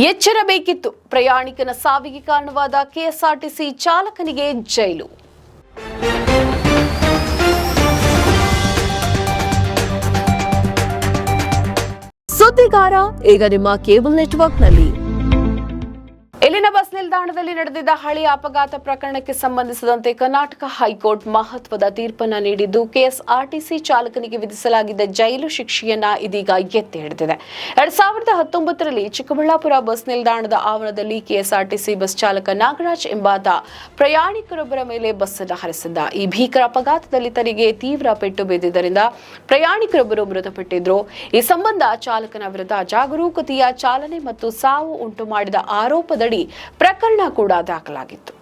ಎಚ್ಚರಬೇಕಿತ್ತು. ಪ್ರಯಾಣಿಕನ ಸಾವಿಗೆ ಕಾರಣವಾದ ಕೆಎಸ್ಆರ್ಟಿಸಿ ಚಾಲಕನಿಗೆ ಜೈಲು. ಸುದ್ದಿಗಾರ ಈಗ ನಿಮ್ಮ ಕೇಬಲ್ ನೆಟ್ವರ್ಕ್ನಲ್ಲಿ. ಇಲ್ಲಿನ ಬಸ್ ನಿಲ್ದಾಣದಲ್ಲಿ ನಡೆದಿದ್ದ ಹಳೆಯ ಅಪಘಾತ ಪ್ರಕರಣಕ್ಕೆ ಸಂಬಂಧಿಸಿದಂತೆ ಕರ್ನಾಟಕ ಹೈಕೋರ್ಟ್ ಮಹತ್ವದ ತೀರ್ಪನ್ನು ನೀಡಿದ್ದು, ಕೆಎಸ್ಆರ್ಟಿಸಿ ಚಾಲಕನಿಗೆ ವಿಧಿಸಲಾಗಿದ್ದ ಜೈಲು ಶಿಕ್ಷೆಯನ್ನ ಇದೀಗ ಎತ್ತಿ ಹಿಡಿದಿದೆ. 2019ರಲ್ಲಿ ಚಿಕ್ಕಬಳ್ಳಾಪುರ ಬಸ್ ನಿಲ್ದಾಣದ ಆವರಣದಲ್ಲಿ ಕೆಎಸ್ಆರ್ಟಿಸಿ ಬಸ್ ಚಾಲಕ ನಾಗರಾಜ್ ಎಂಬಾತ ಪ್ರಯಾಣಿಕರೊಬ್ಬರ ಮೇಲೆ ಬಸ್ ಅನ್ನು ಹರಿಸಿದ್ದ. ಈ ಭೀಕರ ಅಪಘಾತದಲ್ಲಿ ತನಗೆ ತೀವ್ರ ಪೆಟ್ಟು ಬಿದ್ದಿದ್ದರಿಂದ ಪ್ರಯಾಣಿಕರೊಬ್ಬರು ಮೃತಪಟ್ಟಿದ್ರು. ಈ ಸಂಬಂಧ ಚಾಲಕನ ವಿರುದ್ಧ ಜಾಗರೂಕತೆಯ ಚಾಲನೆ ಮತ್ತು ಸಾವು ಉಂಟು ಮಾಡಿದ ಆರೋಪದಡಿ ಪ್ರಕರಣ ಕೂಡ ದಾಖಲಾಗಿತ್ತು.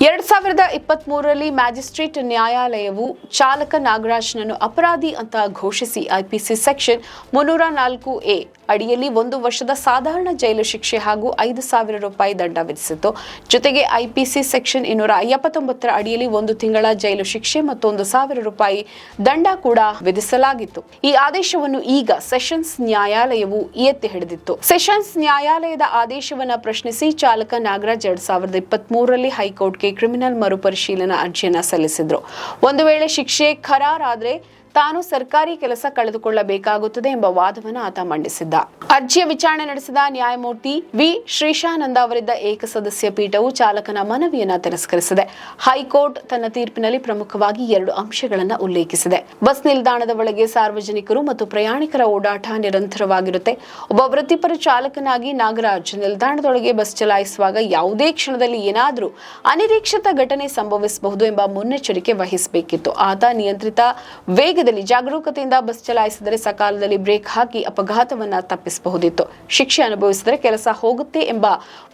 2023ರಲ್ಲಿ ಮ್ಯಾಜಿಸ್ಟ್ರೇಟ್ ನ್ಯಾಯಾಲಯವು ಚಾಲಕ ನಾಗರಾಜ್ನನ್ನು ಅಪರಾಧಿ ಅಂತ ಘೋಷಿಸಿ ಐಪಿಸಿ ಸೆಕ್ಷನ್ 304A ಅಡಿಯಲ್ಲಿ 1 ವರ್ಷದ ಸಾಧಾರಣ ಜೈಲು ಶಿಕ್ಷೆ ಹಾಗೂ 5,000 ರೂಪಾಯಿ ದಂಡ ವಿಧಿಸಿತ್ತು. ಜೊತೆಗೆ ಐಪಿಸಿ ಸೆಕ್ಷನ್ 279 ಅಡಿಯಲ್ಲಿ 1 ತಿಂಗಳ ಜೈಲು ಶಿಕ್ಷೆ ಮತ್ತು 1,000 ರೂಪಾಯಿ ದಂಡ ಕೂಡ ವಿಧಿಸಲಾಗಿತ್ತು. ಈ ಆದೇಶವನ್ನು ಈಗ ಸೆಷನ್ಸ್ ನ್ಯಾಯಾಲಯವು ಎತ್ತಿ ಹಿಡಿದಿತ್ತು. ಸೆಷನ್ಸ್ ನ್ಯಾಯಾಲಯದ ಆದೇಶವನ್ನು ಪ್ರಶ್ನಿಸಿ ಚಾಲಕ ನಾಗರಾಜ್ 2023ರಲ್ಲಿ ಹೈಕೋರ್ಟ್ಗೆ ಕ್ರಿಮಿನಲ್ ಮರುಪರಿಶೀಲನಾ ಅರ್ಜಿಯನ್ನ ಸಲ್ಲಿಸಿದ್ರು. ಒಂದು ವೇಳೆ ಶಿಕ್ಷೆ ಖರಾರಾದ್ರೆ ತಾನು ಸರ್ಕಾರಿ ಕೆಲಸ ಕಳೆದುಕೊಳ್ಳಬೇಕಾಗುತ್ತದೆ ಎಂಬ ವಾದವನ್ನು ಆತ ಮಂಡಿಸಿದ್ದ. ಅರ್ಜಿಯ ವಿಚಾರಣೆ ನಡೆಸಿದ ನ್ಯಾಯಮೂರ್ತಿ ವಿ ಶ್ರೀಶಾನಂದ ಅವರಿದ್ದ ಏಕಸದಸ್ಯ ಪೀಠವು ಚಾಲಕನ ಮನವಿಯನ್ನ ತಿರಸ್ಕರಿಸಿದೆ. ಹೈಕೋರ್ಟ್ ತನ್ನ ತೀರ್ಪಿನಲ್ಲಿ ಪ್ರಮುಖವಾಗಿ 2 ಅಂಶಗಳನ್ನು ಉಲ್ಲೇಖಿಸಿದೆ. ಬಸ್ ನಿಲ್ದಾಣದ ಒಳಗೆ ಸಾರ್ವಜನಿಕರು ಮತ್ತು ಪ್ರಯಾಣಿಕರ ಓಡಾಟ ನಿರಂತರವಾಗಿರುತ್ತೆ. ಒಬ್ಬ ವೃತ್ತಿಪರ ಚಾಲಕನಾಗಿ ನಾಗರಾಜ್ ನಿಲ್ದಾಣದೊಳಗೆ ಬಸ್ ಚಲಾಯಿಸುವಾಗ ಯಾವುದೇ ಕ್ಷಣದಲ್ಲಿ ಏನಾದರೂ ಅನಿರೀಕ್ಷಿತ ಘಟನೆ ಸಂಭವಿಸಬಹುದು ಎಂಬ ಮುನ್ನೆಚ್ಚರಿಕೆ ವಹಿಸಬೇಕಿತ್ತು. ಆತ ನಿಯಂತ್ರಿತ ವೇಗ ಜಾಗರೂಕತೆಯಿಂದ ಬಸ್ ಚಲಾಯಿಸಿದರೆ ಸಕಾಲದಲ್ಲಿ ಬ್ರೇಕ್ ಹಾಕಿ ಅಪಘಾತವನ್ನ ತಪ್ಪಿಸಬಹುದಿತ್ತು. ಶಿಕ್ಷೆ ಅನುಭವಿಸಿದರೆ ಕೆಲಸ ಹೋಗುತ್ತೆ ಎಂಬ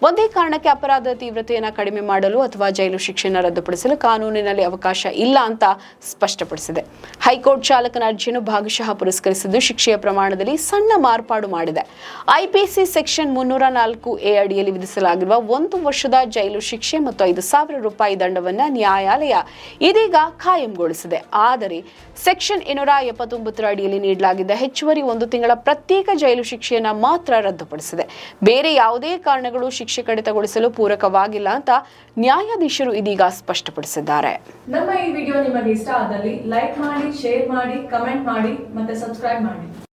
ಒಂದೇ ಕಾರಣಕ್ಕೆ ಅಪರಾಧದ ತೀವ್ರತೆಯನ್ನು ಕಡಿಮೆ ಮಾಡಲು ಅಥವಾ ಜೈಲು ಶಿಕ್ಷೆಯನ್ನು ರದ್ದುಪಡಿಸಲು ಕಾನೂನಿನಲ್ಲಿ ಅವಕಾಶ ಇಲ್ಲ ಅಂತ ಸ್ಪಷ್ಟಪಡಿಸಿದೆ. ಹೈಕೋರ್ಟ್ ಚಾಲಕನ ಅರ್ಜಿಯನ್ನು ಭಾಗಶಃ ಪುರಸ್ಕರಿಸಿದ್ದು, ಶಿಕ್ಷೆಯ ಪ್ರಮಾಣದಲ್ಲಿ ಸಣ್ಣ ಮಾರ್ಪಾಡು ಮಾಡಿದೆ. ಐಪಿಸಿ ಸೆಕ್ಷನ್ 304A ಅಡಿಯಲ್ಲಿ ವಿಧಿಸಲಾಗಿರುವ 1 ವರ್ಷದ ಜೈಲು ಶಿಕ್ಷೆ ಮತ್ತು 5,000 ರೂಪಾಯಿ ದಂಡವನ್ನ ನ್ಯಾಯಾಲಯ ಇದೀಗ ಖಾಯಂಗೊಳಿಸಿದೆ. ಆದರೆ ಸೆಕ್ಷನ್ 279 ಅಡಿಯಲ್ಲಿ ನೀಡಲಾಗಿದ್ದ ಹೆಚ್ಚುವರಿ 1 ತಿಂಗಳ ಪ್ರತ್ಯೇಕ ಜೈಲು ಶಿಕ್ಷೆಯನ್ನ ಮಾತ್ರ ರದ್ದುಪಡಿಸಿದೆ. ಬೇರೆ ಯಾವುದೇ ಕಾರಣಗಳು ಶಿಕ್ಷೆ ಕಡಿತಗೊಳಿಸಲು ಪೂರಕವಾಗಿಲ್ಲ ಅಂತ ನ್ಯಾಯಾಧೀಶರು ಇದೀಗ ಸ್ಪಷ್ಟಪಡಿಸಿದ್ದಾರೆ. ನಮ್ಮ ಈ ವಿಡಿಯೋ ನಿಮಗೆ ಇಷ್ಟ ಆದಲ್ಲಿ ಲೈಕ್ ಮಾಡಿ, ಶೇರ್ ಮಾಡಿ, ಕಮೆಂಟ್ ಮಾಡಿ ಮತ್ತೆ ಸಬ್ಸ್ಕ್ರೈಬ್ ಮಾಡಿ.